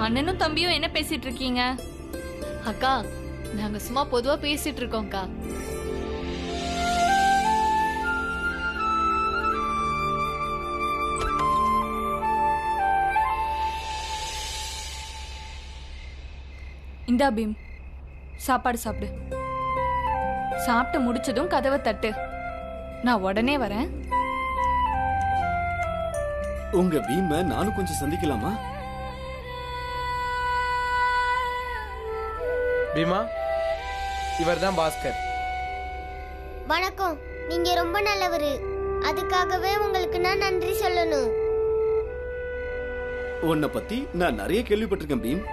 அண்ணனும் தம்பியும் என்ன பேசிட்டு இருக்கீங்க? அக்கா, நாங்க சும்மா பொதுவா பேசிட்டு இருக்கோம்க்கா. இந்தா பீம், சாப்பாடு சாப்பிடு. சாப்பிட்டு முடிச்சதும் கதவை தட்டு, நான் உடனே வரேன். உங்க பீம நானும் கொஞ்சம் சந்திக்கலாமா? பீமா, இவர்தான் பாஸ்கர். வணக்கம். நீங்க ரொம்ப நல்லவரு, அதுக்காகவே உங்களுக்கு நான் நன்றி சொல்லணும். உன்னை பத்தி நான் நிறைய கேள்விப்பட்டிருக்கேன் பீம்.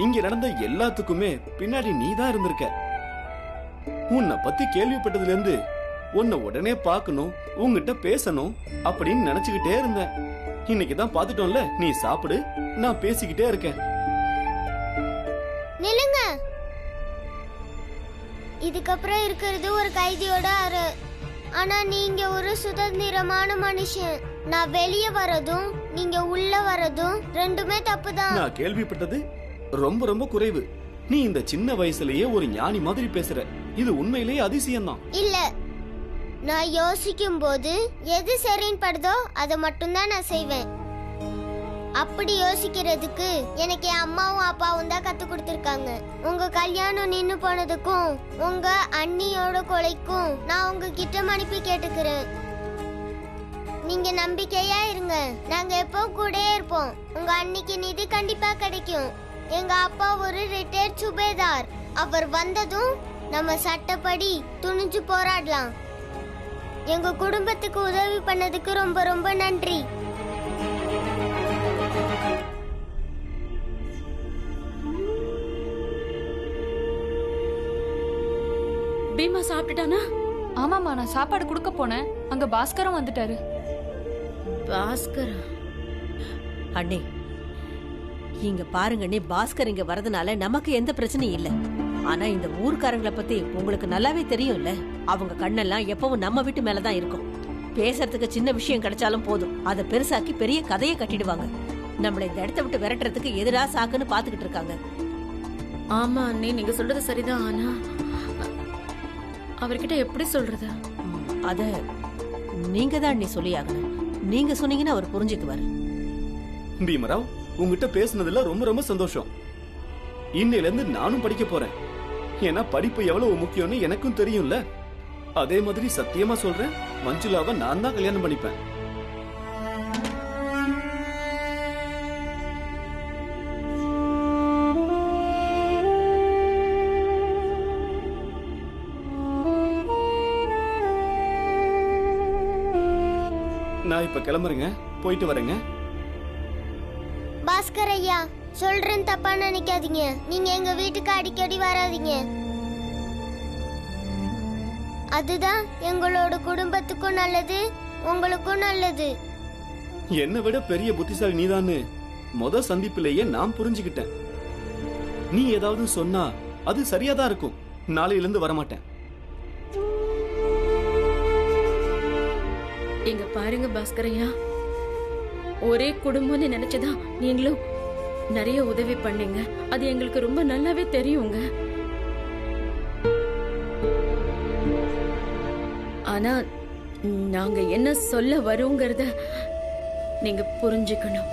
இங்க நடந்த எல்லாத்துக்குமே பின்னாடி நீ தான் இருந்திருக்க. உன்னை பத்தி கேள்விப்பட்டதுல இருந்து உன்னை உடனே பார்க்கணும், உன்கிட்ட பேசணும் அப்படின்னு நினைச்சுக்கிட்டே இருந்தேன். இன்னைக்குதான் பாத்துட்டோம்ல. நீ சாப்பிடு, நான் பேசிக்கிட்டே இருக்கேன். நில்லுங்க. இதுக்கப்புறம் இருக்கிறது ஒரு கைதியோட அறை. ஆனா நீங்க ஒரு சுதந்திரமான மனுஷன். நான் வெளியே வரதும் நீங்க உள்ள வரதும் ரெண்டுமே தப்புதான். நான் கேள்விப்பட்டது ரொம்ப ரொம்ப குறைவு. நீ இந்த சின்ன வயசுலயே ஒரு ஞானி மாதிரி பேசுற. இது உண்மையிலேயே அதிசயம்தான். இல்ல, நான் யோசிக்கும் போது எது சரின்னு படுதோ அதை மட்டும்தான் நான் செய்வேன். அப்படி யோசிக்கிறதுக்கு எனக்கு என் அம்மாவும் அப்பாவும் தான் கத்து கொடுத்திருக்காங்க. உங்க கல்யாணம் நின்னு போனதுக்கும் உங்க அண்ணியோட கொலைக்கும் நான் உங்ககிட்ட மன்னிப்பு கேட்டுக்கிறேன். நீங்க நம்பிக்கையா இருங்க. நாங்க எப்போ கூட இருப்போம். உங்க அண்ணிக்கு நிதி கண்டிப்பா கிடைக்கும். எங்க அப்பா ஒரு ரிட்டையர்ட் சுபேதார். அவர் வந்ததும் நம்ம சட்டப்படி துணிஞ்சு போராடலாம். எங்க குடும்பத்துக்கு உதவி பண்ணதுக்கு ரொம்ப ரொம்ப நன்றி. பீமா சாப்பிட்டுட்டானா? ஆமாமா, நான் சாப்பாடு கொடுக்க போனேன். அங்க பாஸ்கரும் வந்துட்டாரு. பாஸ்கர் அண்ணே, இங்க பாருங்க அண்ணே, பாஸ்கர் இங்க வரதுனால நமக்கு எந்த பிரச்சனையும் இல்ல. ஆனா இந்த ஊர்க்காரங்களை பத்தி உங்களுக்கு நல்லாவே தெரியும்ல. அவங்க கண்ணெல்லாம் எப்பவும் நம்ம வீட்டு மேலதான் இருக்கும். பேசுறதுக்கு சின்ன விஷயம் கிடைச்சாலும் போதும், அதை பெருசாக்கி பெரிய கதையை கட்டிடுவாங்க. நம்மள இந்த இடத்த விட்டு விரட்டுறதுக்கு எதிரா சாக்குன்னு பாத்துக்கிட்டு இருக்காங்க. ஆமா அண்ணே, நீங்க சொல்றது சரிதான். ஆனா அவர்கிட்ட எப்படி சொல்றது? அத நீங்க தான் அண்ணே சொல்லியாகணும். நீங்க சொன்னீங்கன்னா அவர் புரிஞ்சுக்குவாரு. பீமராவ், உங்ககிட்ட பேசுனதுல ரொம்ப ரொம்ப சந்தோஷம். இன்னையில இருந்து நானும் படிக்க போறேன். ஏன்னா படிப்பு எவ்வளவு முக்கியம்னு எனக்கும் தெரியும்ல. அதே மாதிரி சத்தியமா சொல்றேன், மஞ்சுளாவை நான் தான் கல்யாணம் பண்ணிப்பேன். நான் இப்ப கிளம்புறேங்க, போயிட்டு வரேங்க. பாஸ்கர் ஐயா, சொல்றேன் தப்பா நினைக்காதீங்க. நீங்க எங்க வீட்டுக்கு அடிக்கடி வராதீங்க. அதுதான் எங்களோட குடும்பத்துக்கும் நல்லது, உங்களுக்கும் நல்லது. என்னை விட பெரிய புத்திசாலி நீதான்னு முத சந்திப்பிலேயே நான் புரிஞ்சுக்கிட்டேன். நீ ஏதாவது சொன்னா அது சரியாதான் இருக்கும். நாளையில இருந்து வரமாட்டேன். எங்க பாருங்க பாஸ்கர் ஐயா, ஒரே குடும்பம்னு நினைச்சதா நீங்களும் நிறைய உதவி பண்ணீங்க. அது எங்களுக்கு ரொம்ப நல்லாவே தெரியுங்க. ஆனா நாங்க என்ன சொல்ல வரோங்கிறத நீங்க புரிஞ்சுக்கணும்.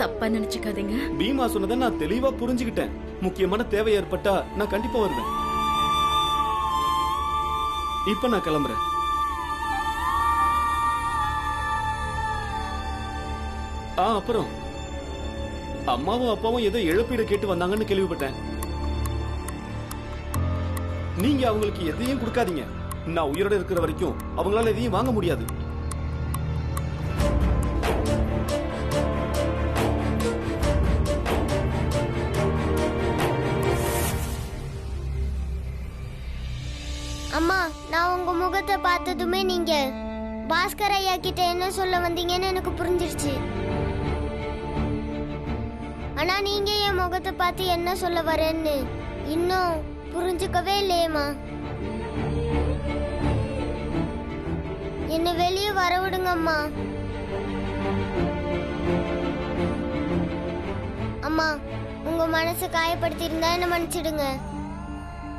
தப்பா நினைச்சுக்காதீங்க. பீமா சொன்னதை நான் தெளிவா புரிஞ்சுக்கிட்டேன். முக்கியமான தேவை ஏற்பட்டா நான் கண்டிப்பா வருவேன். இப்ப நான் கிளம்புறேன். அப்புறம் அம்மாவும் அப்பாவும் ஏதோ இழப்பீடு கேட்டு வந்தாங்கன்னு கேள்விப்பட்டேன். நீங்க அவங்களுக்கு எதையும் கொடுக்காதீங்க. நான் உயிரோட இருக்கிற வரைக்கும் அவங்களால எதையும் வாங்க முடியாது. அம்மா, நான் உங்க முகத்தை பார்த்ததுமே நீங்க பாஸ்கர் ஐயா கிட்ட என்ன சொல்ல வந்தீங்கன்னு எனக்கு புரிஞ்சிருச்சு. ஆனா நீங்க என் முகத்தை பார்த்து என்ன சொல்ல வரேன்னு இன்னும் புரிஞ்சுக்கவே இல்லையேம்மா. என்ன வெளியே வர விடுங்கம்மா. அம்மா, உங்க மனசை காயப்படுத்தியிருந்தா என்ன மன்னிச்சிடுங்க.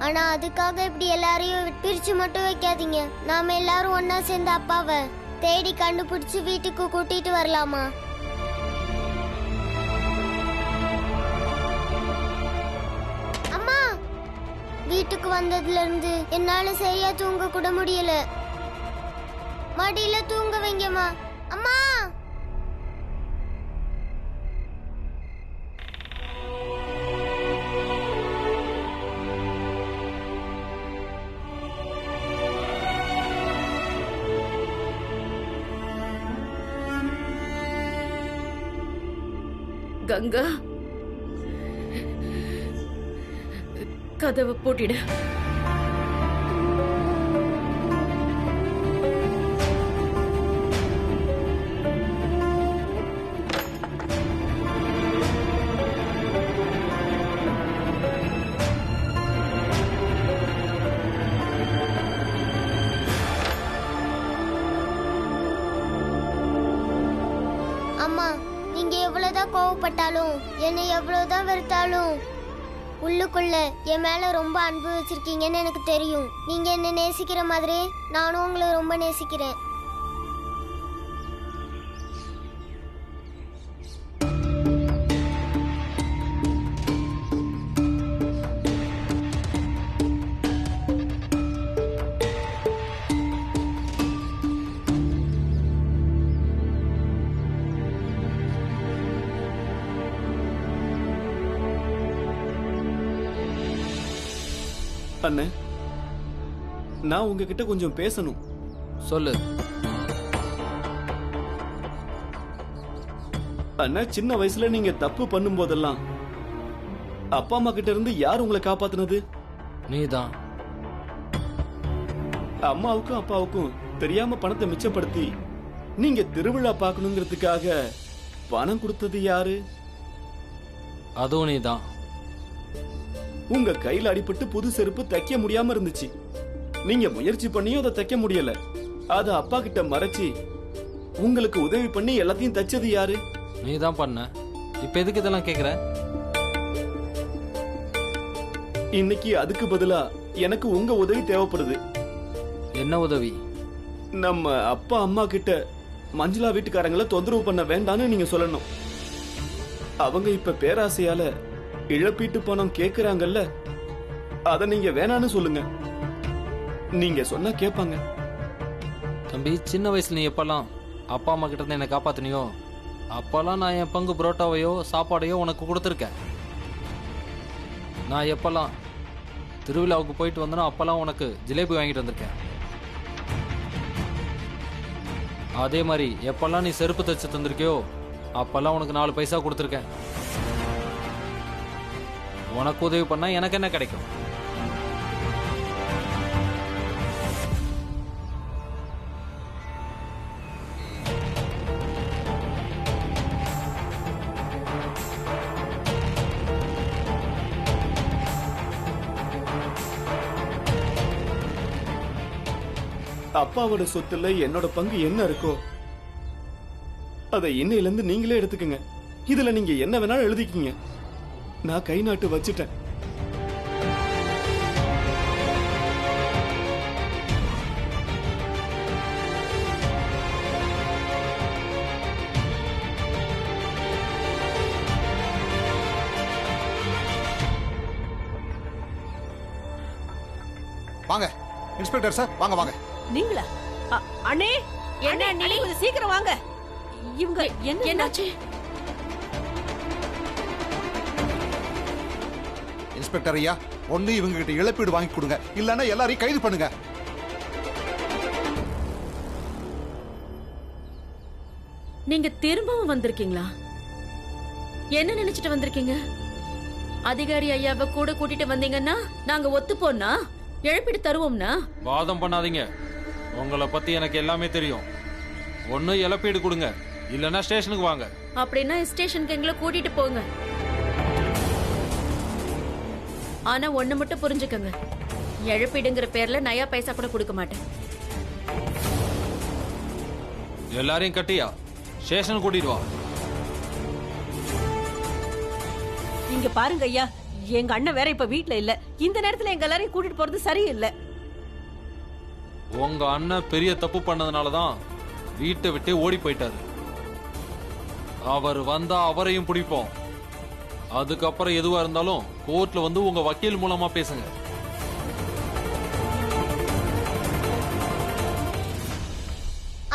ஆனா அதுக்காக இப்படி எல்லாரையும் பிரிச்சு மட்டும் வைக்காதீங்க. நாம எல்லாரும் ஒன்னா சேர்ந்து அப்பாவை தேடி கண்டுபிடிச்சு வீட்டுக்கு கூட்டிட்டு வரலாமா? அம்மா, வீட்டுக்கு வந்ததுல இருந்து என்னால சரியா தூங்க கூட முடியல. மடியில தூங்க வைங்கம்மா. அம்மா, கங்கா, கதவை பூட்டிடு. அம்மா, நீங்க எவ்வளவுதான் கோவப்பட்டாலும் என்னை எவ்வளவுதான் வெறுத்தாலும் உள்ளுக்குள்ள என் மேல ரொம்ப அன்பு வச்சிருக்கீங்கன்னு எனக்கு தெரியும். நீங்க என்ன நேசிக்கிற மாதிரி நானும் உங்களை ரொம்ப நேசிக்கிறேன். அண்ணே, நான் உங்ககிட்ட கொஞ்சம் பேசணும். சொல்லு. அண்ணா, சின்ன வயசுல நீங்க தப்பு பண்ணும் போதெல்லாம் அப்பா அம்மா கிட்ட இருந்து யார் உங்களை காப்பாத்துனது? நீதான். அம்மாவுக்கும் அப்பாவுக்கும் தெரியாம பணத்தை மிச்சப்படுத்தி நீங்க திருவிழா பார்க்கணுங்கிறதுக்காக பணம் கொடுத்தது யாரு? அதுவும் நீதான். உங்க கையில அடிபட்டு புது செருப்பு தைக்க முடியாம இருந்துச்சு. நீங்க முயற்சி பண்ணியும் அதை தைக்க முடியல. அத அப்பா கிட்ட மறைச்சு உங்களுக்கு உதவி பண்ணி எல்லாத்தையும் தைச்சது யாரு? நீதான் பண்ண. இப்ப எதுக்கு இதெல்லாம் கேக்குற? இன்னைக்கு அதுக்கு பதிலா எனக்கு உங்க உதவி தேவைப்படுது. என்ன உதவி? நம்ம அப்பா அம்மா கிட்ட மஞ்சுளா வீட்டுக்காரங்களை தொந்தரவு பண்ண வேண்டாம்னு நீங்க சொல்லணும். அவங்க இப்ப பேராசையால இழப்பீட்டு பணம் கேக்குறாங்கல்ல, அத நீங்க வேணான்னு சொல்லுங்க. நீங்க சொன்னா கேட்பாங்க. தம்பி, சின்ன வயசுல நீ எப்பெல்லாம் அப்பா அம்மா கிட்ட இருந்து என்னை காப்பாத்தினியோ அப்பெல்லாம் நான் என் பங்கு புரோட்டாவையோ சாப்பாடையோ உனக்கு கொடுத்துருக்கேன். நான் எப்பெல்லாம் திருவிழாவுக்கு போயிட்டு வந்தனோ அப்பெல்லாம் உனக்கு ஜிலேபி வாங்கிட்டு வந்திருக்கேன். அதே மாதிரி எப்பெல்லாம் நீ செருப்பு தைச்சு தந்திருக்கியோ அப்பெல்லாம் உனக்கு 4 பைசா கொடுத்துருக்கேன். உனக்கு உதவி பண்ணா எனக்கு என்ன கிடைக்கும்? அப்பாவோட சொத்துல என்னோட பங்கு என்ன இருக்கோ அதை இன்னையில இருந்து நீங்களே எடுத்துக்கங்க. இதுல நீங்க என்ன வேணாலும் எழுதிக்கீங்க. நான் கை நாட்டு வச்சிட்டேன். வாங்க இன்ஸ்பெக்டர் சார், வாங்க வாங்க. நீங்களா? அண்ணே, என்ன நீ கொஞ்சம் சீக்கிரம் வாங்க. இவங்க என்னாச்சு? இன்ஸ்பெக்டர் ஐயா, ஒண்ணு இவங்க கிட்ட இழப்பீடு வாங்கி கொடுங்க, இல்லன்னா எல்லாரையும் கைது பண்ணுங்க. நீங்க திரும்பவும் வந்திருக்கீங்களா? என்ன நினைச்சிட்டு வந்திருக்கீங்க? அதிகாரி ஐயாவை கூட கூட்டிட்டு வந்தீங்கன்னா நாங்க ஒத்துப்போம்னா இழப்பீடு தருவோம்னா? வாதம் பண்ணாதீங்க. உங்களை பத்தி எனக்கு எல்லாமே தெரியும். ஒண்ணு இழப்பீடு கொடுங்க, இல்லன்னா ஸ்டேஷனுக்கு வாங்க. அப்படின்னா ஸ்டேஷனுக்கு எங்களை கூட்டிட்டு போங்க. ஆனா ஒண்ணு மட்டும் புரிஞ்சுக்கங்க, இழப்பீடுங்கிற பேர்ல நயா பைசா கூட கொடுக்க மாட்டேன். எல்லாரையும் கட்டியா ஸ்டேஷன் கூட்டிட்டு வா. இங்க பாருங்க ஐயா, எங்க அண்ணன் வேற இப்ப வீட்ல இல்ல. இந்த நேரத்துல எங்க எல்லாரையும் கூட்டிட்டு போறது சரியில்லை. உங்க அண்ணன் பெரிய தப்பு பண்ணதுனாலதான் வீட்டை விட்டே ஓடி போயிட்டாரு. அவர் வந்தா அவரையும் பிடிப்போம். அதுக்கப்புறம் எதுவா இருந்தாலும் கோர்ட்ல வந்து உங்க வக்கீல் மூலமா பேசுங்க.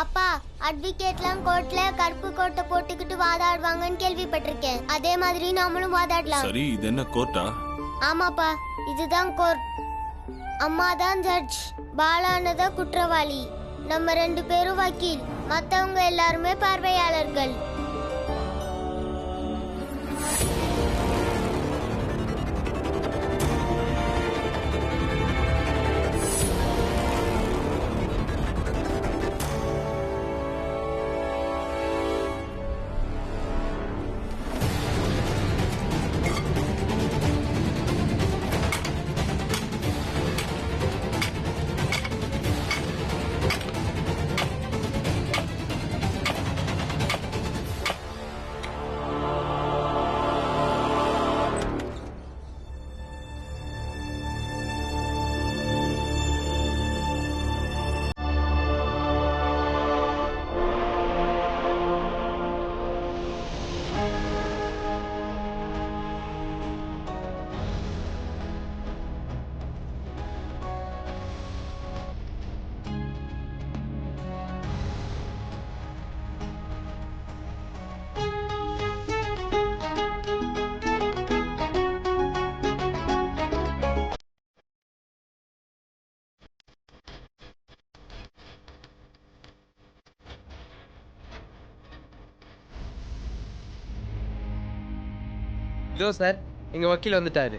அப்பா, அட்வொகேட்லாம் கோர்ட்ல கருப்பு கோட்டை போட்டுக்கிட்டு வாதாடுவாங்கன்னு கேள்விப்பட்டிருக்கேன். அதே மாதிரி நாமளும் வாதாடலாம். சரி, இது என்ன கோர்ட்டா? ஆமாப்பா, இதுதான் கோர்ட். அம்மா தான் ஜட்ஜ், பாலானதா குற்றவாளி. நம்ம 2 பேரும் வக்கீல், மத்தவங்க எல்லாருமே பார்வையாளர்கள். இதோ சார், எங்க வக்கீல் வந்துட்டாரு.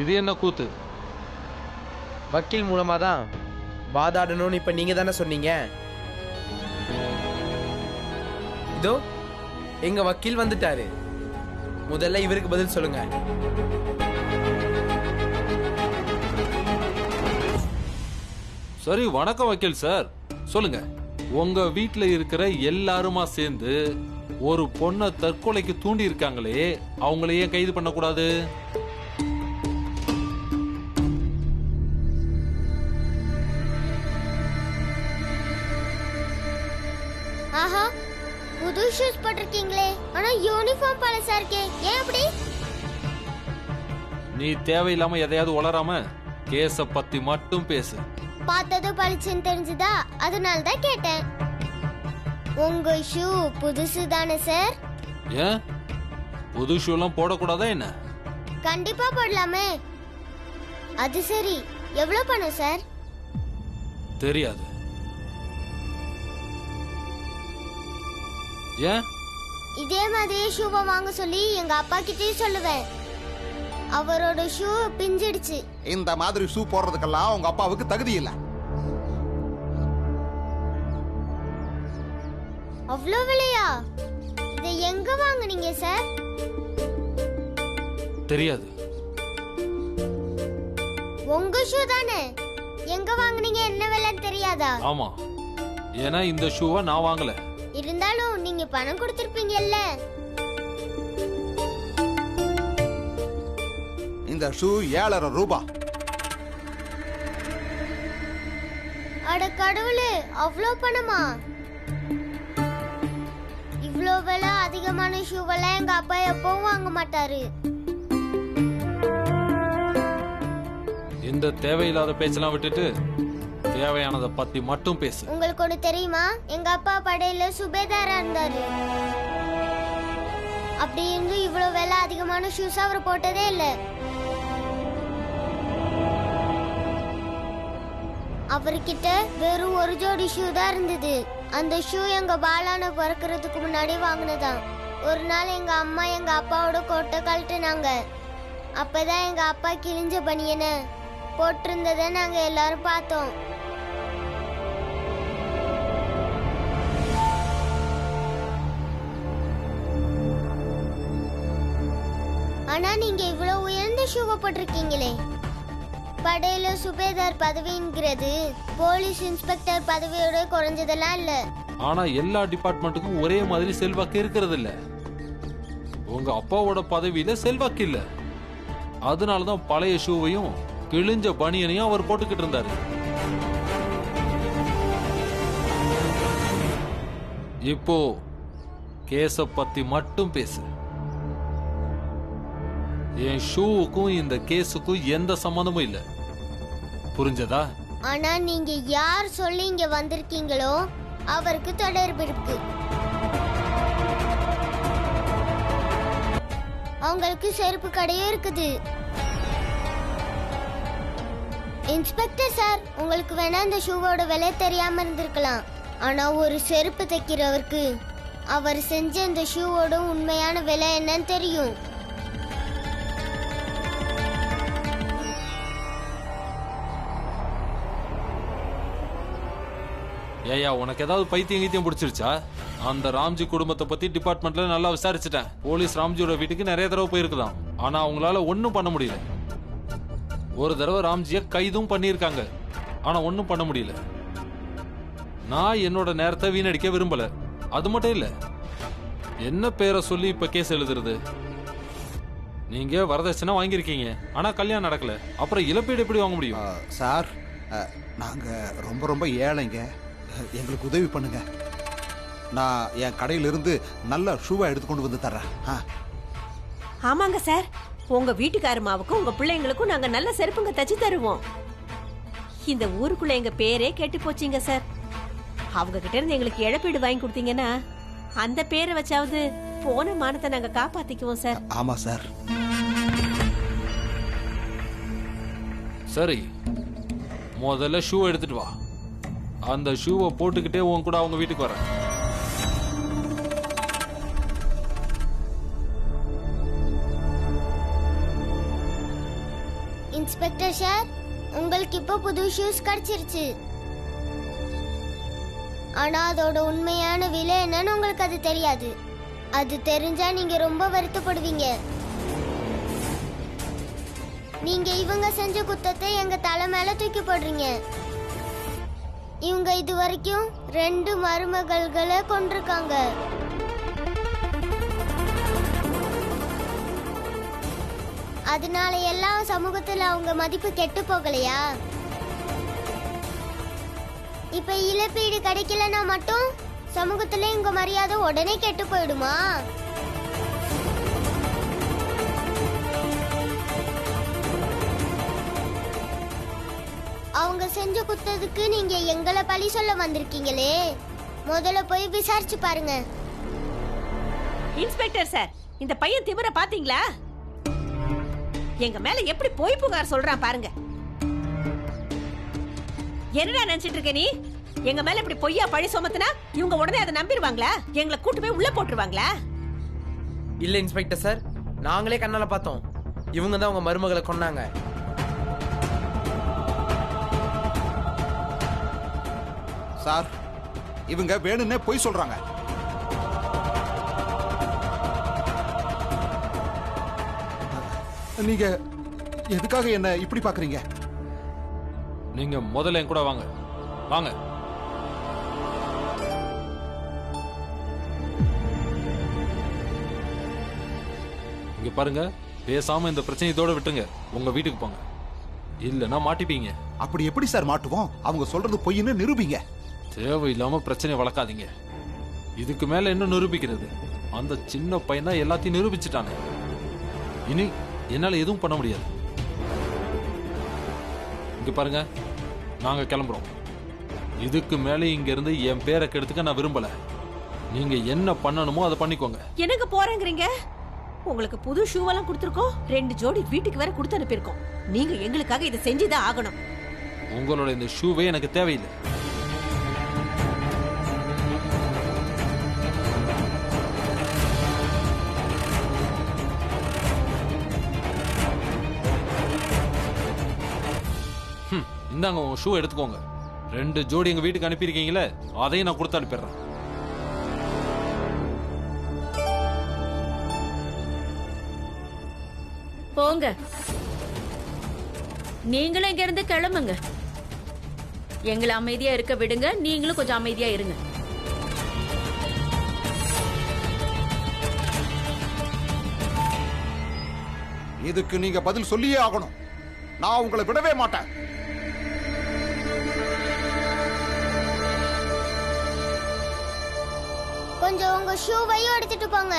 இது என்ன கூத்து? வக்கீல் மூலமா தான் வாதாடணும்னு இப்ப நீங்க தானே சொன்னீங்க. இதோ எங்க வக்கீல் வந்துட்டாரு. முதல்ல இவருக்கு பதில் சொல்லுங்க. சரி, வணக்கம் வக்கீல் சார். சொல்லுங்க, உங்க வீட்டுல இருக்கிற எல்லாருமா சேர்ந்து ஒரு பொண்ணை தற்கொலைக்கு தூண்டி இருக்காங்களே, அவங்களையே கைது பண்ணக்கூடாது? ஆஹா, புது ஷூஸ் போட்டிருக்கீங்களே, ஆனா யூனிஃபார்ம் பழசா இருக்கே, ஏன் அப்படி? நீ தேவையில்லாம எதையாவது உளராம கேஸ பத்தி மட்டும் பேசு. பார்த்தது பளிச்சுன்னு தெரிஞ்சுதா, அதனால தான் கேட்டேன். உங்க ஷூ புதுசு தானே சார்? ஏன் புது ஷூலாம் போடக்கூடாதா என்ன? கண்டிப்பா போடலாமே. அது சரி, எவ்வளவு பணம் சார்? தெரியாது. ஏன்? இதே மாதிரியே ஷூவை வாங்க சொல்லி எங்க அப்பா கிட்டயும் சொல்லுவேன். அவரோட ஷூ பிஞ்சிடுச்சு. இந்த மாதிரி ஷூ போடுறதுக்கெல்லாம் உங்க அப்பாவுக்கு தகுதி இல்ல. அவ்வளோ விலையா? இதை எங்க வாங்குனீங்க சார்? தெரியாது. உங்க ஷூ தானே, எங்க வாங்குனீங்க, என்ன விலைன்னு தெரியாதா? ஆமா, ஏன்னா இந்த ஷூவை நான் வாங்கல. இருந்தாலும் நீங்க பணம் கொடுத்திருப்பீங்கல்ல. இந்த ஷூ 7,500 ரூபாய். அட கடவுளே, அவ்வளோ பணமா? இவ்வளோ விலை அதிகமான ஷூவெல்லாம் எங்க அப்பா எப்பவும் வாங்க மாட்டாரு. இந்த தேவையில்லாத பேச்செல்லாம் விட்டுட்டு தேவையானதை பத்தி மட்டும் பேசு. உங்களுக்கு ஒண்ணு தெரியுமா? எங்க அப்பா படையில சுபேதாரா இருந்தாரு. அப்படி இருந்து இவ்வளோ விலை அதிகமான ஷூஸ் அவர் போட்டதே இல்லை. அவர்கிட்ட வெறும் ஒரு ஜோடி ஷூ தான் இருந்தது. அந்த ஷூ எங்க பாலான பிறக்கிறதுக்கு முன்னாடி வாங்கினதான். ஒரு நாள் எங்க அம்மா எங்க அப்பாவோட கோட்டை கழட்டுனாங்க. அப்பதான் எங்க அப்பா கிழிஞ்ச பனியனை போட்டிருந்ததை நாங்க எல்லாரும் பார்த்தோம். ஆனா நீங்க இவ்வளவு உயர்ந்த ஷூவை போட்டிருக்கீங்களே. படையில சுபேதார் பதவிங்கிறது போலீஸ் இன்ஸ்பெக்டர் பதவியோட குறைஞ்சதெல்லாம் இல்ல. ஆனா எல்லா டிபார்ட்மெண்ட்டுக்கும் ஒரே மாதிரி செல்வாக்கு இருக்கிறது இல்ல. உங்க அப்பாவோட பதவியில செல்வாக்கு இல்ல. அதனாலதான் பழைய ஷூவையும் கிழிஞ்ச பனியனையும் அவர் போட்டுக்கிட்டு இருந்தாரு. இப்போ கேஸ பத்தி மட்டும் பேசு. என் ஷூவுக்கும் இந்த கேஸுக்கும் எந்த சம்மந்தமும் இல்ல. புரிஞ்சதா? ஆனா நீங்க யார் சொல்லி இங்க வந்திருக்கீங்களோ அவருக்கு தொடர்பு இருக்கு. அவங்களுக்கு செருப்பு கடையும் இருக்குது. இன்ஸ்பெக்டர் சார், உங்களுக்கு வேணா இந்த ஷூவோட விலை தெரியாம இருந்திருக்கலாம். ஆனா ஒரு செருப்பு தைக்கிறவருக்கு அவர் செஞ்ச இந்த ஷூவோட உண்மையான விலை என்னன்னு தெரியும். ஏயா, உனக்கு ஏதாவது பைத்தியம் கீத்தியம் பிடிச்சிருச்சா? அந்த ராம்ஜி குடும்பத்தை பத்தி டிபார்ட்மெண்ட்ல நல்லா விசாரிச்சுட்டேன். போலீஸ் ராம்ஜியோட வீட்டுக்கு நிறைய தடவை போயிருக்குதான். ஆனா அவங்களால ஒன்னும் பண்ண முடியல. ஒரு தடவை ராம்ஜிய கைதும் பண்ணியிருக்காங்க. ஆனா ஒன்னும் பண்ண முடியல. நான் என்னோட நேரத்தை வீணடிக்க விரும்பல. அது மட்டும் இல்ல, என்ன பேரை சொல்லி இப்ப கேஸ் எழுதுறது? நீங்க வரதட்சணை வாங்கியிருக்கீங்க, ஆனா கல்யாணம் நடக்கல. அப்புறம் இழப்பீடு எப்படி வாங்க முடியும்? சார், நாங்க ரொம்ப ரொம்ப ஏழைங்க. எங்களுக்கு உதவி பண்ணுங்க. நான் என் கடையிலிருந்து நல்ல ஷூவை எடுத்துக்கொண்டு வந்து தர்றேன். ஆமாங்க சார், உங்க வீட்டுக்காரமாவுக்கும் உங்க பிள்ளைங்களுக்கும் நாங்க நல்ல செருப்புங்க தச்சு தருவோம். இந்த ஊருக்குள்ள எங்க பேரே கேட்டு போச்சுங்க சார். அவங்க கிட்ட இருந்து எங்களுக்கு இழப்பீடு வாங்கி கொடுத்தீங்கன்னா அந்த பேரை வச்சாவது போன மானத்தை நாங்க காப்பாத்திக்குவோம் சார். ஆமா சார். சரி, முதல்ல ஷூ எடுத்துட்டு வா. அந்த ஷூவை போட்டுக்கிட்டே உன் கூட அவங்க வீட்டுக்கு வரேன். இன்ஸ்பெக்டர் சார், உங்களுக்கு இப்போ புது ஷூஸ் கிடைச்சிருச்சு. ஆனா அதோட உண்மையான விலை என்னன்னு உங்களுக்கு அது தெரியாது. அது தெரிஞ்சா நீங்க ரொம்ப வருத்தப்படுவீங்க. நீங்க இவங்க செஞ்ச குத்தத்தை எங்க தலை மேல தூக்கி போடுறீங்க. இவங்க இது வரைக்கும் 2 மருமகள்களை கொண்டிருக்காங்க. அதனால எல்லாம் சமூகத்துல அவங்க மதிப்பு கெட்டு போகலையா? இப்ப இழப்பீடு கிடைக்கலன்னா மட்டும் சமூகத்துல இவங்க மரியாதை உடனே கெட்டு போயிடுமா? அவங்க செஞ்ச குத்தத்துக்கு நீங்க எங்களை பழி சொல்ல வந்திருக்கீங்களே, முதல்ல போய் விசாரிச்சு பாருங்க. இன்ஸ்பெக்டர் சார், இந்த பையன் திமிர பாத்தீங்களா? எங்க மேல எப்படி போய் புகார் சொல்றான் பாருங்க. என்னடா நினைச்சிட்டு இருக்க நீ? எங்க மேல இப்படி பொய்யா பழி சுமத்துனா இவங்க உடனே அதை நம்பிடுவாங்களா? எங்களை கூட்டு போய் உள்ள போட்டுருவாங்களா? இல்ல இன்ஸ்பெக்டர் சார், நாங்களே கண்ணால பார்த்தோம். இவங்க தான் உங்க மருமகளை கொன்னாங்க. சார், இவங்க வேணும்னே பொய் சொல்றாங்க. நீங்க எதுக்காக என்ன இப்படி பாக்குறீங்க? நீங்க முதல்ல என் கூட வாங்க. வாங்க. இங்க பாருங்க, பேசாம இந்த பிரச்சனை இதோட விட்டுருங்க. உங்க வீட்டுக்கு போங்க, இல்லன்னா மாட்டிப்பீங்க. அப்படி எப்படி சார் மாட்டுவோம்? அவங்க சொல்றது பொய்ன்னு நிரூபிங்க. தேவையில்லாம பிரச்சனை வளர்க்காதீங்க. இதுக்கு மேல என்ன நிரூபிக்கிறது? அந்த சின்ன பையன் தான் எல்லாத்தையும் நிரூபிச்சுட்டானே. இனி என்னால எதுவும் பண்ண முடியாது. இங்க பாருங்க, நாங்க கிளம்புறோம். இதுக்கு மேல இங்க இருந்து என் பேரை கெடுத்துக்க நான் விரும்பல. நீங்க என்ன பண்ணணுமோ அதை பண்ணிக்கோங்க. எனக்கு போறேங்கிறீங்க? உங்களுக்கு புது ஷூவெல்லாம் கொடுத்துருக்கோம். 2 ஜோடி வீட்டுக்கு வேற கொடுத்து அனுப்பியிருக்கோம். நீங்க எங்களுக்காக இதை செஞ்சுதான் ஆகணும். உங்களோட இந்த ஷூவே எனக்கு தேவையில்லை. இந்தாங்க, உங்க ஷூ எடுத்துக்கோங்க. 2 ஜோடி எங்க வீட்டுக்கு அனுப்பியிருக்கீங்களே, அதையும் நான் கொடுத்து அனுப்பிடுறேன். போங்க, நீங்களும் இங்க இருந்து கிளம்புங்க. எங்களை அமைதியா இருக்க விடுங்க. நீங்களும் கொஞ்சம் அமைதியா இருங்க. இதுக்கு நீங்க பதில் சொல்லியே ஆகணும். நான் உங்களை விடவே மாட்டேன். கொஞ்சம் உங்க ஷூவையும் எடுத்துட்டு போங்க.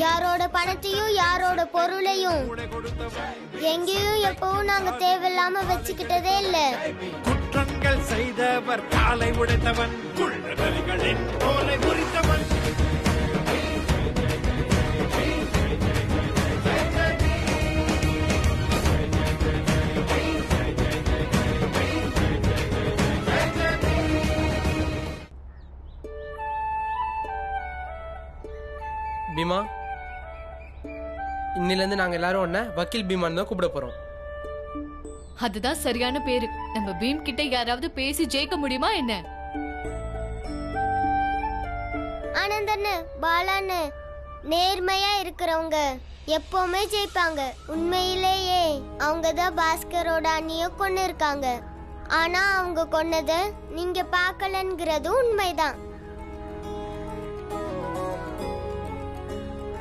யாரோட பணத்தையும் யாரோட பொருளையும் எங்கேயும் எப்பவும் நாங்க தேவையில்லாம வச்சுக்கிட்டதே இல்ல. குற்றங்கள் செய்தவர் காலை உடைத்தவன், குள்ளநரிகளின் தோலை உரித்தவன். பீமா, இன்னிலிருந்து நாங்க எல்லாரும் ஒன்ன வக்கீல் பீமான்னு தான் கூப்பிட போறோம். அதுதான் சரியான பேரு. நம்ம பீம் கிட்ட யாராவது பேசி ஜெயிக்க முடியுமா என்ன? ஆனந்தன்னு பாலான்னு நேர்மையா இருக்கிறவங்க எப்பவுமே ஜெயிப்பாங்க. உண்மையிலேயே அவங்க தான் பாஸ்கரோட அண்ணிய கொன்னு இருக்காங்க. ஆனா அவங்க கொன்னத நீங்க பார்க்கலங்கிறது உண்மைதான்.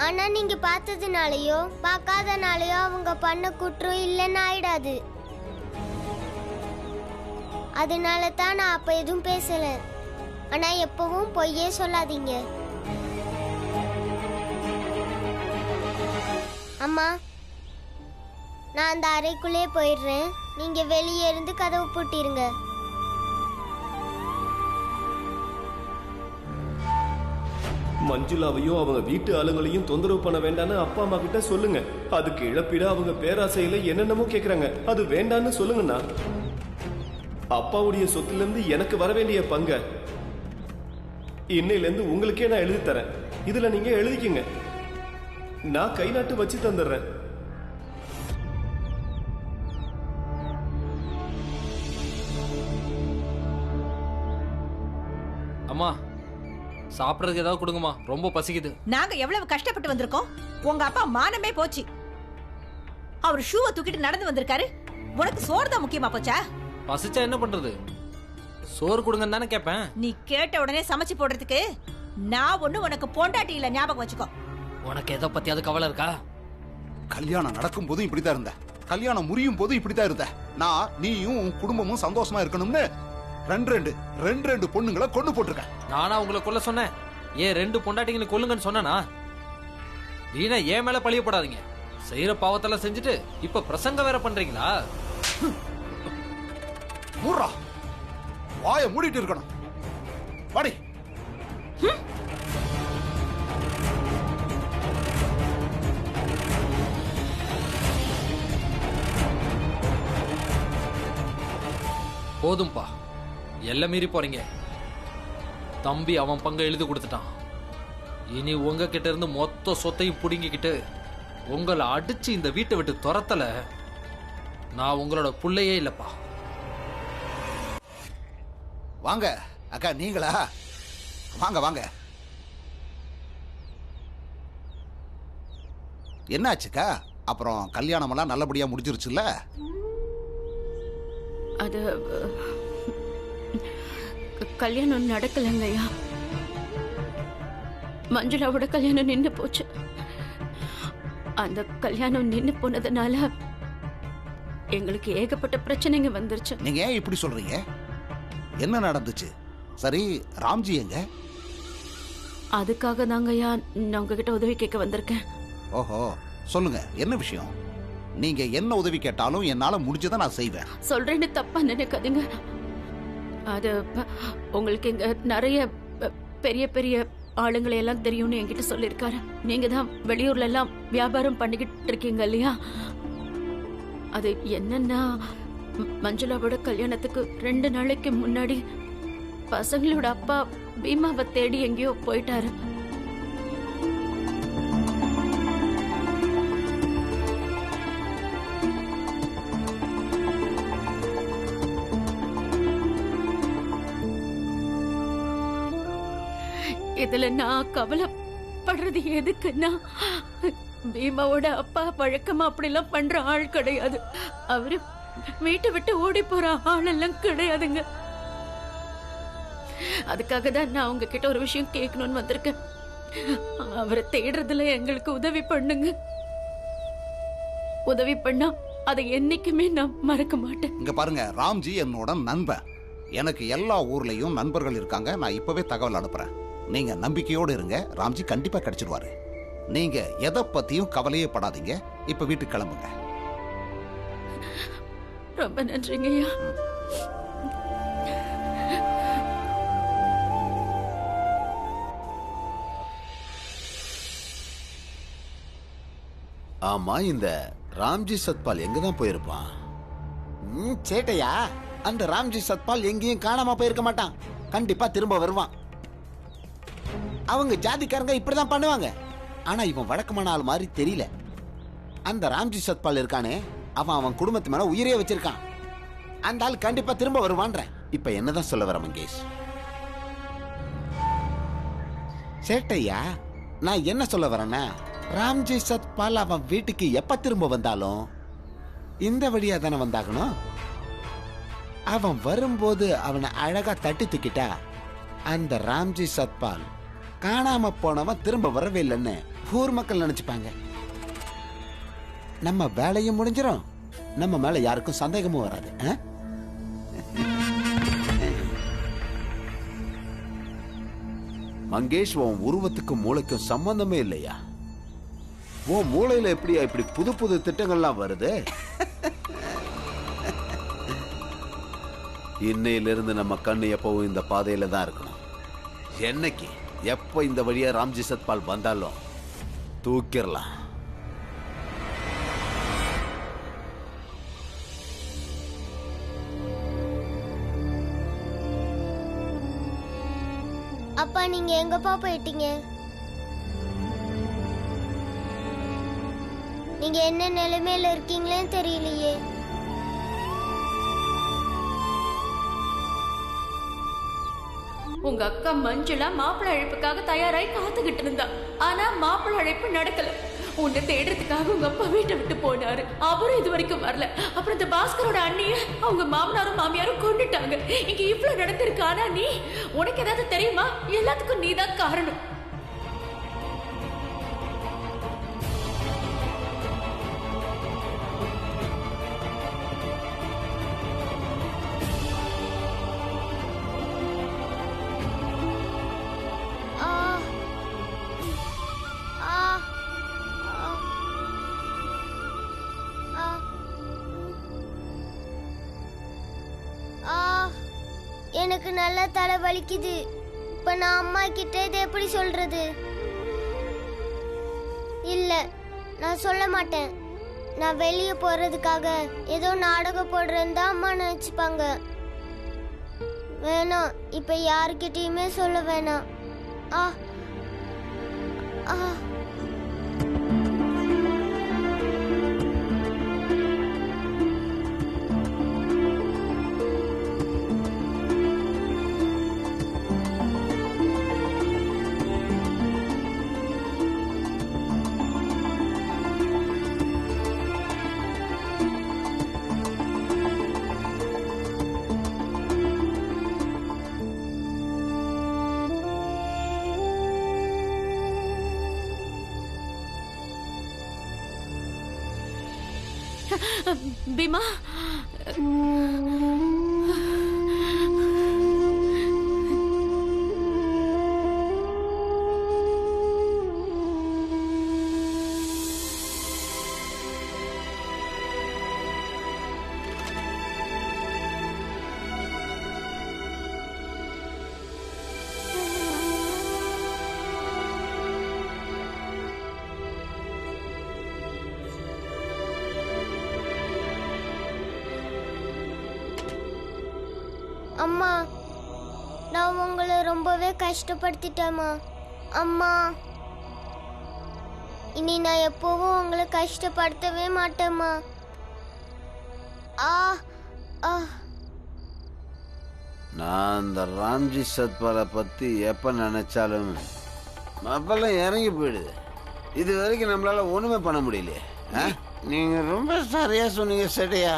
ஆனா நீங்க பார்த்ததுனாலயோ பார்க்காதனாலயோ அவங்க பண்ண குற்றம் இல்லைன்னு ஆயிடாது. அதனால தான் நான் அப்ப எதுவும் பேசல. ஆனா எப்பவும் பொய்யே சொல்லாதீங்க. அம்மா, நான் அந்த அறைக்குள்ளே போயிடுறேன். நீங்க வெளியே இருந்து கதவு பூட்டிருங்க. மஞ்சுளாவையும் அவங்க வீட்டு ஆளுங்களையும் தொந்தரவு பண்ண வேண்டான்னு அப்பா அம்மா கிட்ட சொல்லுங்க. அதுக்கு இழப்பீட அவங்க பேராசையில என்னென்னமோ கேக்குறாங்க. அது வேண்டான்னு சொல்லுங்கண்ணா. அப்பாவுடைய சொத்துல இருந்து எனக்கு வர வேண்டிய பங்க இன்னையில இருந்து உங்களுக்கே நான் எழுதி தரேன். இதுல நீங்க எழுதிக்கங்க. நான் கை நாட்டு வச்சு தந்துடுறேன். அம்மா, சாப்பிடறதுக்கு ஏதாவது கொடுங்கம்மா, ரொம்ப பசிக்குது. நாங்க எவ்வளவு கஷ்டப்பட்டு வந்திருக்கோம். உங்க அப்பா மானமே போச்சு. அவர் ஷூவை தூக்கிட்டு நடந்து வந்திருக்காரு. உனக்கு சோறு தான் முக்கியமா போச்சா? பசிச்சா என்ன பண்றது? சோறு கொடுங்கன்னு தானே கேட்பேன். நீ கேட்ட உடனே சமைச்சு போடுறதுக்கு நான் ஒண்ணு உனக்கு பொண்டாட்டி இல்ல, ஞாபகம் வச்சுக்கோ. உனக்கு எதை பத்தி அது கவலை இருக்கா? கல்யாணம் நடக்கும் போதும் இப்படித்தான் இருந்த, கல்யாணம் முறியும் போதும் இப்படித்தான் இருந்த. நான் நீயும் உன் குடும்பமும் சந்தோஷமா இருக்கணும்னு ரெண்டு பொண்ணுங்களை கொண்டு போட்டிருக்கேன். நானா உங்களை கொல்ல சொன்னேன்? ஏன் 2 பொண்டாட்டிங்களை கொல்லுங்கன்னு சொன்னா? வீணா ஏன் மேல பழியப்படாதீங்க. செய்யற பாவத்தெல்லாம் செஞ்சுட்டு இப்ப பிரசங்க வேற பண்றீங்களா? மூடுறா, வாயை மூடிட்டு இருக்கணும். வாடி. போதும்பா, எல்லாம் மீறி போறீங்க. தம்பி அவன் பங்கை எழுதி கொடுத்துட்டான். இனி உங்க கிட்ட இருந்து மொத்த சொத்தையும் புடுங்கிக்கிட்டு உங்களை அடிச்சு இந்த வீட்டை விட்டு துரத்தல நான் உங்களோட புள்ளையே இல்லப்பா. வாங்க அக்கா, நீங்களா? வாங்க வாங்க. என்னாச்சுக்கா? அப்புறம் கல்யாணம் எல்லாம் நல்லபடியா முடிஞ்சிருச்சுல்ல? அது கல்யாணம் நடக்கலங்கய்யா. மஞ்சுளாவோட கல்யாணம் நின்று போச்சு. அந்த கல்யாணம் நின்று போனதுனால எங்களுக்கு ஏகப்பட்ட பிரச்சனைங்க வந்துருச்சு. நீங்க ஏன் இப்படி சொல்றீங்க? என்ன நடந்துச்சு? சரி, ராம்ஜி எங்க? அதுக்காக தாங்கய்யா நான் உங்ககிட்ட உதவி கேட்க வந்திருக்கேன். ஓஹோ, சொல்லுங்க, என்ன விஷயம்? நீங்க என்ன உதவி கேட்டாலும் என்னால முடிஞ்சதை நான் செய்வேன். சொல்றேன்னு தப்பா நினைக்காதீங்க. அது உங்களுக்கு இங்க நிறைய பெரிய பெரிய ஆளுங்களை எல்லாம் தெரியும்னு என்கிட்ட சொல்லியிருக்காரு. நீங்க தான் வெளியூர்ல எல்லாம் வியாபாரம் பண்ணிக்கிட்டு இருக்கீங்க இல்லையா? அது என்னன்னா, மஞ்சுளாவோட கல்யாணத்துக்கு 2 நாளைக்கு முன்னாடி பசங்களோட அப்பா பீமாவை தேடி எங்கேயோ போயிட்டாரு. இதுல நான் கவலைப்படுறது எதுக்குன்னா, பீமாவோட அப்பா வழக்கமா அப்படிலாம் பண்ற ஆள் கிடையாது. அவரு வீட்டை விட்டு ஓடி போற ஆளெல்லாம் கிடையாதுங்க. அதுக்காக தான் நான் உங்ககிட்ட ஒரு விஷயம் கேட்கணும்னு வந்திருக்கேன். அவரை தேடுறதுல எங்களுக்கு உதவி பண்ணுங்க. உதவி பண்ணா அதை என்னைக்குமே நான் மறக்க மாட்டேன். இங்க பாருங்க, ராம்ஜி என்னோட நண்பன். எனக்கு எல்லா ஊர்லயும் நண்பர்கள் இருக்காங்க. நான் இப்பவே தகவல் அனுப்புறேன். நீங்க நம்பிக்கையோடு இருங்க. ராம்ஜி கண்டிப்பா கிடைச்சிடுவாரு. நீங்க எதை பத்தியும் கவலையே படாதீங்க. இப்ப வீட்டுக்கு கிளம்புங்க. ரொம்ப நன்றிங்க ஐயா. ஆமா, இந்த ராம்ஜி சத்பால் எங்கதான் போயிருப்பான்? சேட்டையா, அந்த ராம்ஜி சத்பால் எங்கேயும் காணாம போயிருக்க மாட்டான். கண்டிப்பா திரும்ப வருவான். அவங்க ஜாதிக்காரங்க இப்படிதான் பண்ணுவாங்க. ஆனா இவன் வழக்கமான ஆள் மாதிரி தெரியல. அந்த ராம்ஜி சத்பால் இருக்கானே, அவன் குடும்பத்து மேல உயிரே வச்சிருக்கான். அந்த ஆள் கண்டிப்பா திரும்ப வருவான்ற. இப்ப என்னதான் சொல்ல வர மங்கேஷ்? சேட்டையா, நான் என்ன சொல்ல வரேன்னா, ராம்ஜி சத்பால் அவன் வீட்டுக்கு எப்ப திரும்ப வந்தாலும் இந்த வழியா தானே வந்தாகணும். அவன் வரும்போது அவனை அழகா தட்டி தூக்கிட்டா அந்த ராம்ஜி சத்பால் காணாம போனவன் திரும்ப வரவே இல்லைன்னு ஊர் மக்கள் நினைச்சுப்பாங்க. நம்ம வேலையும் முடிஞ்சிடும், நம்ம மேல யாருக்கும் சந்தேகமும் வராது. மங்கேஷ், உன் உருவத்துக்கும் மூளைக்கும் சம்பந்தமே இல்லையா? உன் மூளையில எப்படியா இப்படி புது புது திட்டங்கள்லாம் வருது? இன்னையிலிருந்து நம்ம கண்ணு எப்பவும் இந்த பாதையில தான் இருக்கணும். என்னைக்கு எப்ப இந்த வழியா ராம்ஜி சத்பால் வந்தாலும் தூக்கிடலாம். அப்பா, நீங்க எங்கப்பா போயிட்டீங்க? நீங்க என்ன நிலைமையில இருக்கீங்களேன்னு தெரியலையே. உங்க அக்கா மஞ்சுளா மாப்பிள்ளை அழைப்புக்காக தயாராகி காத்துக்கிட்டு இருந்தா. ஆனா மாப்பிள்ளை அழைப்பு நடக்கல. உன்னை தேடுறதுக்காக உங்க அப்பா வீட்டை விட்டு போனாரு. அவரும் இது வரைக்கும் வரல. அப்புறம் இந்த பாஸ்கரோட அண்ணிய அவங்க மாமனாரும் மாமியாரும் கொண்டுட்டாங்க. இங்க இவ்வளவு நடந்திருக்கு. ஆனா நீ, உனக்கு ஏதாவது தெரியுமா? எல்லாத்துக்கும் நீதான் காரணம். எனக்கு நல்லா தலை வலிக்குது. இப்ப நான் அம்மா கிட்ட இதை எப்படி சொல்றது? இல்ல, நான் சொல்ல மாட்டேன். நான் வெளியே போறதுக்காக ஏதோ நாடகம் போடுறேன்னு தான் அம்மா நினைச்சுப்பாங்க. வேணாம், இப்ப யாருக்கிட்டயுமே சொல்ல வேணாம். ஆ ஆ பீமா, அம்மா, நான் உங்களை ரொம்பவே கஷ்டப்படுத்திட்டேம்மா. அம்மா, இனி நான் எப்பவும் உங்களை கஷ்டப்படுத்தவே மாட்டேம்மா. ஆ ஆ நான் அந்த ராம்ஜி சத்பாலை பத்தி எப்ப நினைச்சாலும் அப்பெல்லாம் இறங்கி போயிடுது. இது வரைக்கும் நம்மளால ஒண்ணுமே பண்ண முடியலையே. நீங்க ரொம்ப சரியா சொன்னீங்க சேட்டையா.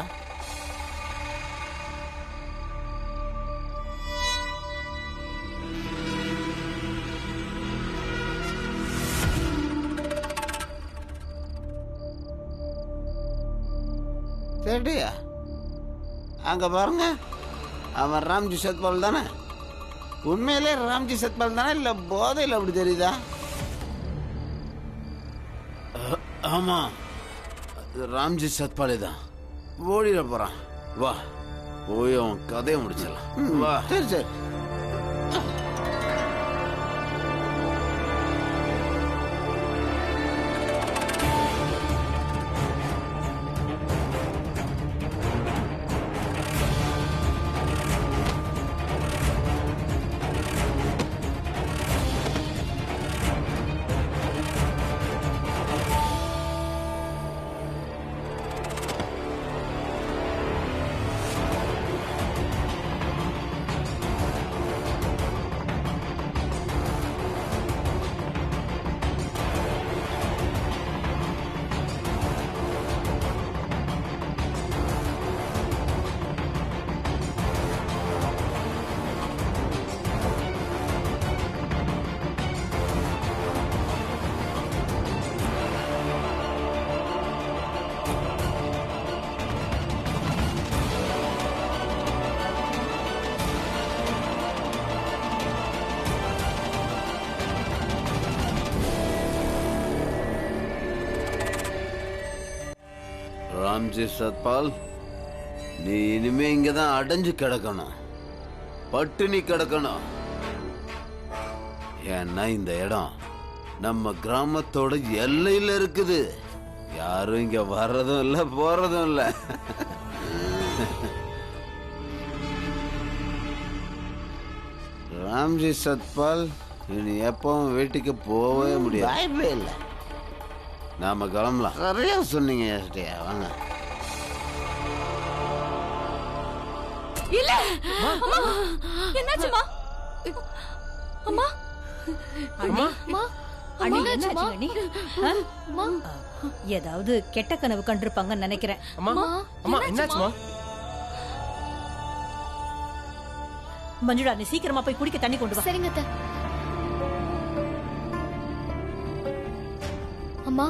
சேட்டையா அங்க பாருங்க, அவன் ராம்ஜி சத்பால் தானே? உண்மையிலே ராம்ஜி சத்பால் தானே, இல்ல போதையில் அப்படி தெரியுதா? ஆமா, ராம்ஜி சத்பாலே தான். ஓடிட போறான். வா போய் அவன் கதையை முடிச்சிடலாம். வா. சரி சரி. ராம்ஜி சத்பால், நீ இனிமே இங்கதான் அடைஞ்சு கிடக்கணும், பட்டினி கிடக்கணும். ஏன்னா இந்த இடம் நம்ம கிராமத்தோட எல்லையில இருக்குது. யாரும் இங்க வர்றதும் இல்ல போறதும் இல்ல. ராம்ஜி சத்பால், இனி எப்பவும் வீட்டுக்கு போகவே முடியாது. இல்ல, நாம கிளம்பலாம். சரியா சொன்னீங்க. வாங்க. இல்ல அம்மா, என்னாச்சுமா? அம்மா அம்மா, அண்ணி, என்னாச்சு அண்ணி? ஆ? ஏதாவது கெட்ட கனவு கண்டிருப்பாங்கன்னு நினைக்கிறேன். அம்மா என்னாச்சுமா? மஞ்சுளா, நீ சீக்கிரமா போய் குடிக்க தண்ணி கொண்டு வா. சரிங்க அத்தை. அம்மா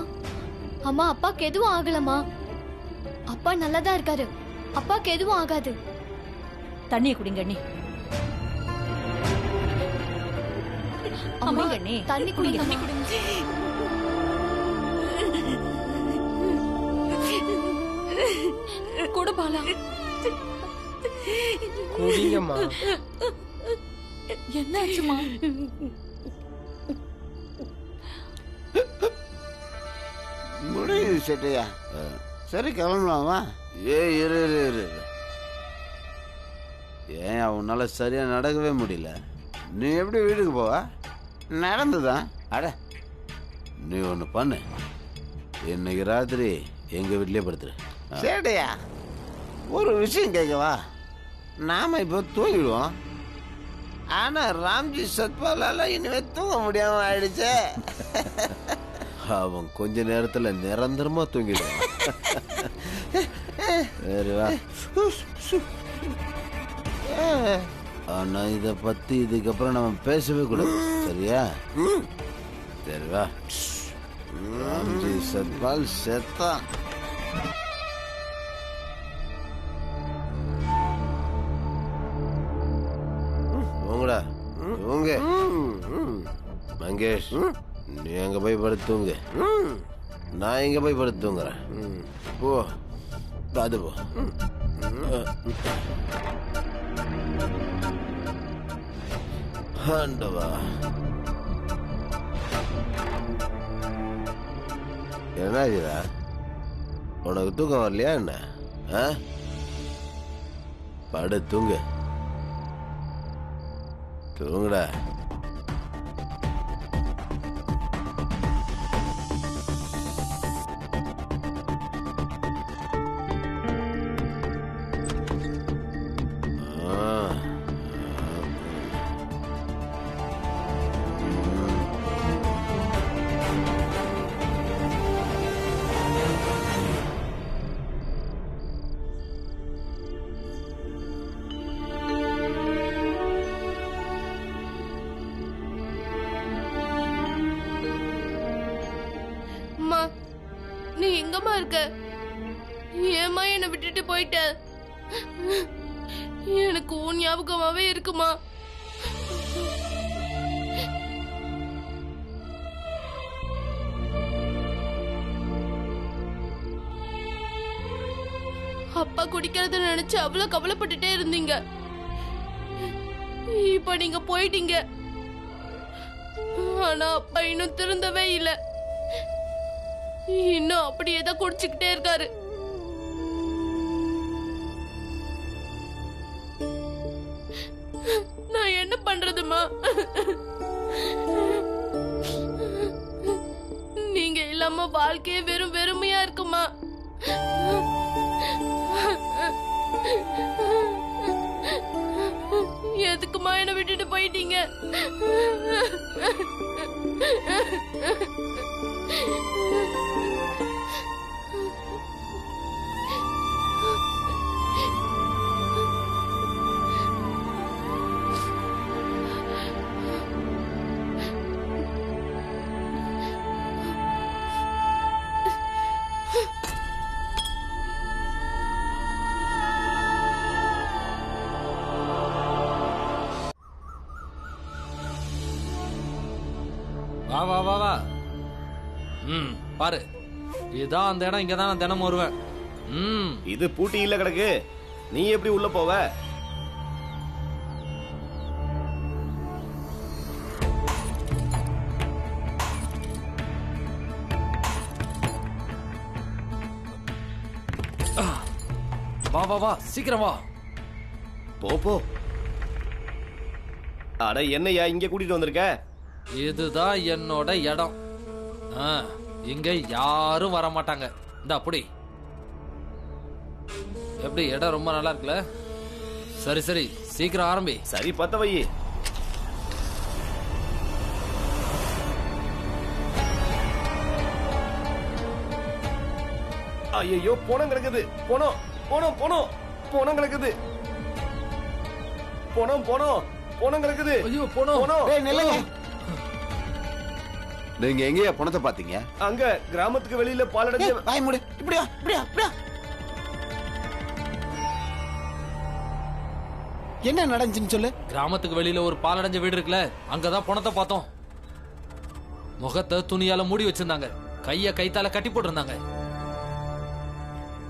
அம்மா, அப்பாக்கு எதுவும் ஆகலம்மா. அப்பா நல்லாதான் இருக்காரு. அப்பாக்கு எதுவும் ஆகாது. தண்ணியை குடிங்க அண்ணி. அம்மா, அண்ணி, தண்ணி குடிங்க. தண்ணி குடிங்க. குடு பாலா. குடிங்கம்மா. என்னாச்சுமா? முடியுது சேட்டையா. சரி கிளம்பலாமா? இரு இரு இரு. ஏன் உன்னால சரியா நடக்கவே முடியல? நீ எப்படி வீட்டுக்கு போவ? நடந்துதான். அட, நீ ஒன்று பண்ணு, இன்னைக்கு ராத்திரி எங்க வீட்லயே படுத்துரு. சேட்டையா, ஒரு விஷயம் கேட்கவா? நாம இப்போ தூங்கிடுவோம். ஆனா ராம்ஜி சத்பாலால இனிமே தூங்க முடியாம ஆயிடுச்சே. அவன் கொஞ்ச நேரத்துல நிரந்தரமா தூங்கிடுவான். ஆனா இத பத்தி இதுக்கப்புறம் நம்ம பேசவே கூடாது, சரியா? சரிவா. ராம்ஜி சத்பால் செத்தான். உங்களா உங்க மங்கேஷ், நீ எங்க போய் படுத்துங்க, நான் எங்க போய் படுத்துங்கிறேன். போ, அது போ. ஆண்டவா, என்னாச்சுடா? உனக்கு தூக்கம் வரலையா என்ன? படு, தூங்கு, தூங்குடா. நீ எங்கம்மா இருக்க? ஏமா என்னை விட்டுட்டு போயிட்ட? எனக்கு உன் ஞாபகமாவே இருக்குமா? அப்பா குடிக்கிறத நினைச்சு அவ்வளவு கவலைப்பட்டுட்டே இருந்தீங்க. இப்ப நீங்க போயிட்டீங்க. ஆனா அப்பா இன்னும் திருந்தவே இல்ல. இன்னும் அப்படியே தான் குடிச்சுக்கிட்டே இருக்காரு. நான் என்ன பண்றதுமா? நீங்க இல்லாம வாழ்க்கையே வெறும் வெறுமையா இருக்குமா? எதுக்குமா என்ன விட்டுட்டு போயிட்டீங்க? வா வா வா வா. பாரு, இதான் அந்த இடம். இங்கதான் நான் தினமும் வருவேன். இது பூட்டி இல்ல கிடக்கு. நீ எப்படி உள்ள போவ? வா வா வா, சீக்கிரம் வா. போ. அட என்னையா இங்க கூட்டிட்டு வந்திருக்க? இதுதான் என்னோட இடம். இங்க யாரும் வர மாட்டாங்க. இந்த அப்படி எப்படி இடம் ரொம்ப நல்லா இருக்குல்ல? சரி சரி, சீக்கிரம் ஆரம்பி. சரி, பத்த வை. ஐயோ, போனம் கிடக்குது. போனம் போனம் போனம் போனம் கிடக்குது. போனம் போனம் போனம் கிடக்குது. ஐயோ, போனம். போனம். நில்லுங்க. நீங்க எங்கேயா பணத்தை பாத்தீங்க? அங்க கிராமத்துக்கு வெளியில பாலடைஞ்ச. வாய் மூடு. இப்படியா இப்படியா இப்படியா. என்ன நடந்துச்சுன்னு சொல்லு. கிராமத்துக்கு வெளியில ஒரு பாலடைஞ்ச வீடு இருக்குல்ல, அங்கதான் பணத்தை பார்த்தோம். முகத்தை துணியால மூடி வச்சிருந்தாங்க. கைய கைத்தால கட்டி போட்டிருந்தாங்க.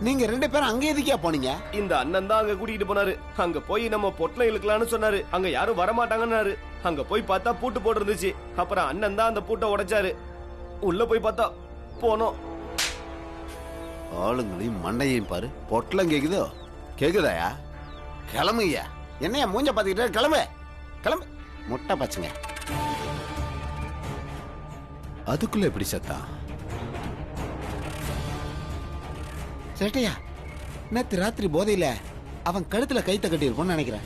நீங்க 2 பேரும் அங்க எதுக்கா போனீங்க? இந்த அண்ணன் தான் அங்க கூட்டிட்டு போனாரு. அங்க போய் நம்ம பொட்டலம் இழுக்கலாம்னு சொன்னாரு. அங்க யாரும் வரமாட்டாங்கன்னாரு. அங்க போய் பார்த்தா பூட்டு போட்டு இருந்துச்சு. அப்புறம் அண்ணன் தான் அந்த பூட்டை உடைச்சாரு. உள்ள போய் பார்த்தா போனோம். ஆளுங்களையும் மண்டையையும் பாரு. பொட்டலம் கேக்குதோ? கேக்குதாயா? கிளம்புயா. என்னையா மூஞ்ச பாத்துக்கிட்டு? கிளம்பு கிளம்பு. முட்டை பச்சுங்க. அதுக்குள்ள எப்படி சத்தா? சேட்டையா, நேத்து ராத்திரி போதையில அவன் கழுத்துல கைத்த கட்டி இருப்போம்னு நினைக்கிறேன்.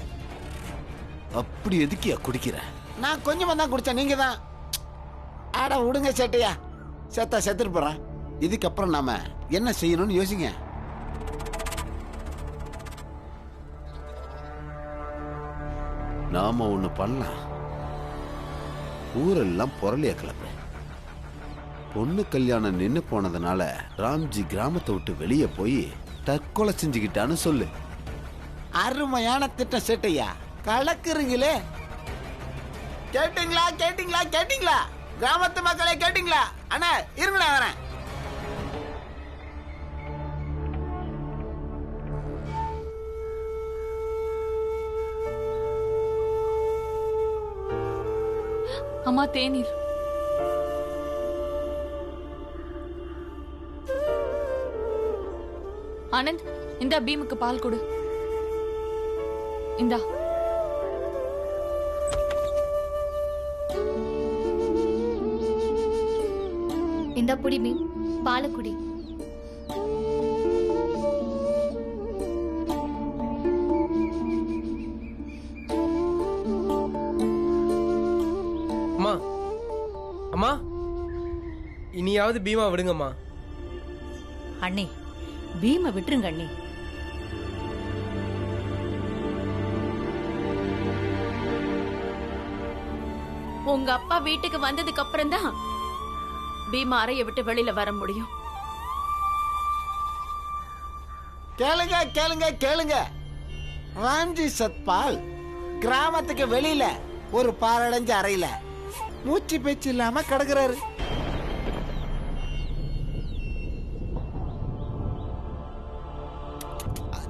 அப்படி எதுக்கியா குடிக்கிற? நான் கொஞ்சமா தான் குடிச்சேன். நீங்க தான். ஆட விடுங்க சேட்டையா. செத்தா செத்துட்டு போறான். இதுக்கப்புறம் நாம என்ன செய்யணும்னு யோசிங்க. நாம ஒண்ணு பண்ணலாம். ஊரெல்லாம் பொருளிய கிளம்பு. பொண்ணு கல்யாணம் நின்னு போனதுனால ராம்ஜி கிராமத்தை விட்டு வெளியே போய் தற்கொலை செஞ்சுக்கிட்டான்னு சொல்லு. அருமையான திட்டம் சேட்டையா. கலக்குறீங்களே. கேட்டீங்களா கேட்டீங்களா கேட்டீங்களா? கிராமத்து மக்களை கேட்டீங்களா? அண்ணா இருங்கடா வரேன். அம்மா, தேநீர். ஆனந்த், இந்த பீமுக்கு பால் கொடு. இந்தா. இந்த புடி பீம், பாலை குடி. அம்மா அம்மா, இனியாவது பீமா விடுங்கம்மா. அண்ணே, பீமை விட்டுருங்க அண்ணே. உங்க அப்பா வீட்டுக்கு வந்ததுக்கு அப்புறம் தான் பீமா அறைய விட்டு வெளியில வர முடியும். கேளுங்க கேளுங்க கேளுங்க. ராம்ஜி சத்பால் கிராமத்துக்கு வெளியில ஒரு பாரடைஞ்ச அறையில மூச்சு பேச்சு இல்லாம கிடக்குறாரு.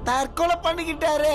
தற்கொலை பண்ணிக்கிட்டாரு.